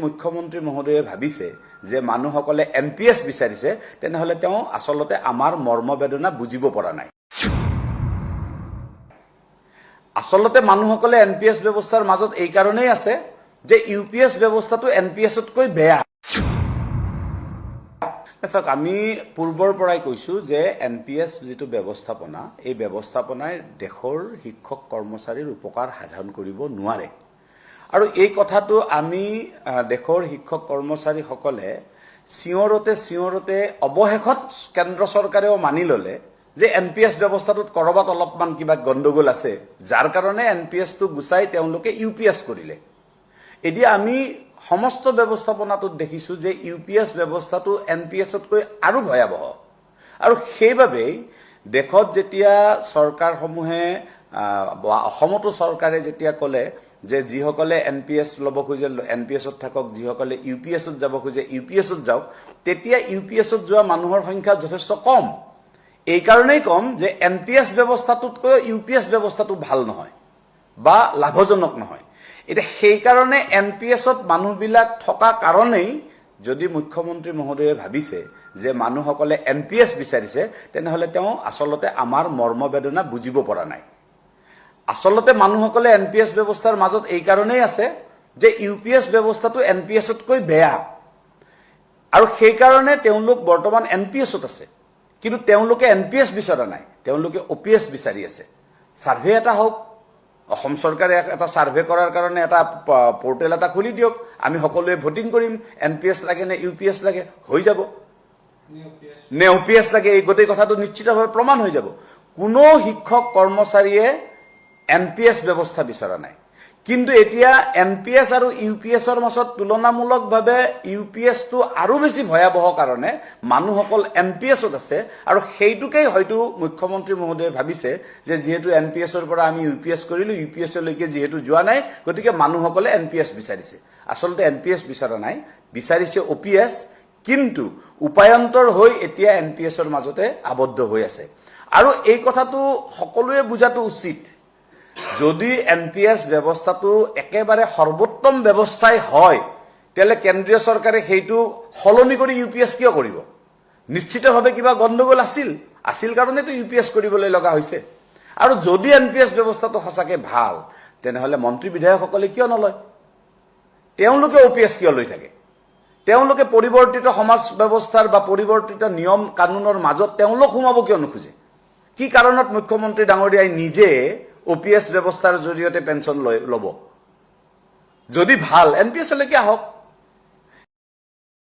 মুখ্যমন্ত্ৰী মহোদয়ে ভাবিছে যে মানুহসকলে NPS বিচাৰিছে তেনেহলে তেওঁ আসলতে আমাৰ মৰ্মবেদনা বুজিব পৰা নাই। আসলতে মানুহসকলে NPS ব্যৱস্থাৰ মাজত এই কাৰণেই আছে যে UPS ব্যৱস্থাটো NPSতকৈ বেয়া। চাওক, আমি পূৰ্বৰ পৰাই কৈছো যে NPS যিটো ব্যৱস্থাপনা এই ব্যৱস্থাপনাই দেশৰ শিক্ষক কৰ্মচাৰীৰ উপকাৰ সাধন কৰিব নোৱাৰে। আৰু এই কথাটো আমি দেশৰ শিক্ষক কৰ্মচাৰীসকলে চিঞৰতে অৱশেষত কেন্দ্ৰ চৰকাৰেও মানি ললে যে NPS ব্যৱস্থাটোত কৰবাত অলপমান কিবা গণ্ডগোল আছে, যাৰ কাৰণে NPSটো গুচাই তেওঁলোকে UPS কৰিলে। এতিয়া আমি সমস্ত ব্যৱস্থাপনাটোত দেখিছো যে UPS ব্যৱস্থাটো NPSতকৈ আৰু ভয়াবহ। আৰু সেইবাবেই দেশত যেতিয়া চৰকাৰসমূহে অসমতো চৰকাৰে যেতিয়া ক'লে যে যিসকলে NPS ল'ব খোজে NPSত থাকক, যিসকলে UPSত যাব খোজে UPSত যাওক, তেতিয়া UPSত যোৱা মানুহৰ সংখ্যা যথেষ্ট কম। এই কাৰণেই কম যে NPS ব্যৱস্থাটোতকৈ UPS ব্যৱস্থাটো ভাল নহয় বা লাভজনক নহয়। এতিয়া সেই কাৰণে NPSত মানুহবিলাক থকা কাৰণেই যদি মুখ্যমন্ত্ৰী মহোদয়ে ভাবিছে যে মানুহসকলে NPS বিচাৰিছে তেনেহলে তেওঁ আসলতে আমাৰ মৰ্মবেদনা বুজিব পৰা নাই। আসলতে মানুহসকলে NPS ব্যৱস্থাৰ মাজত এই কাৰণেই আছে যে UPS ব্যৱস্থাটো NPSতকৈ বেয়া। আৰু সেই কাৰণে তেওঁলোক বৰ্তমান NPSত আছে, কিন্তু তেওঁলোকে NPS বিচৰা নাই, তেওঁলোকে OPS বিচাৰি আছে। সাৰ্ভে এটা হওক, অসম চৰকাৰে এটা সাৰ্ভে কৰাৰ কাৰণে এটা পোৰ্টেল এটা খুলি দিয়ক, আমি সকলোৱে ভোটিং কৰিম, NPS লাগে নে UPS লাগে, হৈ যাব। নে OPS লাগে, এই গোটেই কথাটো নিশ্চিতভাৱে প্ৰমাণ হৈ যাব। কোনো শিক্ষক কৰ্মচাৰীয়ে NPS ব্যৱস্থা বিচৰা নাই, কিন্তু এতিয়া NPS আৰু UPSৰ মাজত তুলনামূলকভাৱে UPSটো আৰু বেছি ভয়াবহ কাৰণে মানুহসকল NPSত আছে। আৰু সেইটোকেই হয়তো মুখ্যমন্ত্ৰী মহোদয়ে ভাবিছে যে যিহেতু NPSৰ পৰা আমি UPS কৰিলো, UPSলৈকে যিহেতু যোৱা নাই, গতিকে মানুহসকলে NPS বিচাৰিছে। আচলতে NPS বিচৰা নাই, বিচাৰিছে OPS, কিন্তু উপায়ন্তৰ হৈ এতিয়া NPSৰ মাজতে আবদ্ধ হৈ আছে। আৰু এই কথাটো সকলোৱে বুজাটো উচিত, যদি NPS ব্যৱস্থাটো একেবাৰে সৰ্বোত্তম ব্যৱস্থাই হয় তেলে কেন্দ্ৰীয় চৰকাৰে সেইটো সলনি কৰি UPS কিয় কৰিব? নিশ্চিতভাৱে কিবা গণ্ডগোল আছিল কাৰণেতো UPS কৰিবলৈ লগা হৈছে। আৰু যদি NPS ব্যৱস্থাটো সঁচাকে ভাল তেনেহলে মন্ত্ৰী বিধায়কসকলে কিয় নলয়? তেওঁলোকে OPS কিয় লৈ থাকে? তেওঁলোকে পৰিৱৰ্তিত সমাজ ব্যৱস্থাৰ বা পৰিৱৰ্তিত নিয়ম কানুনৰ মাজত তেওঁলোক সোমাব কিয় নোখোজে? কি কাৰণত মুখ্যমন্ত্ৰী ডাঙৰীয়াই নিজে OPS ব্যৱস্থাৰ জৰিয়তে পেঞ্চন ল'ব? যদি ভাল NPSলৈকে আহক,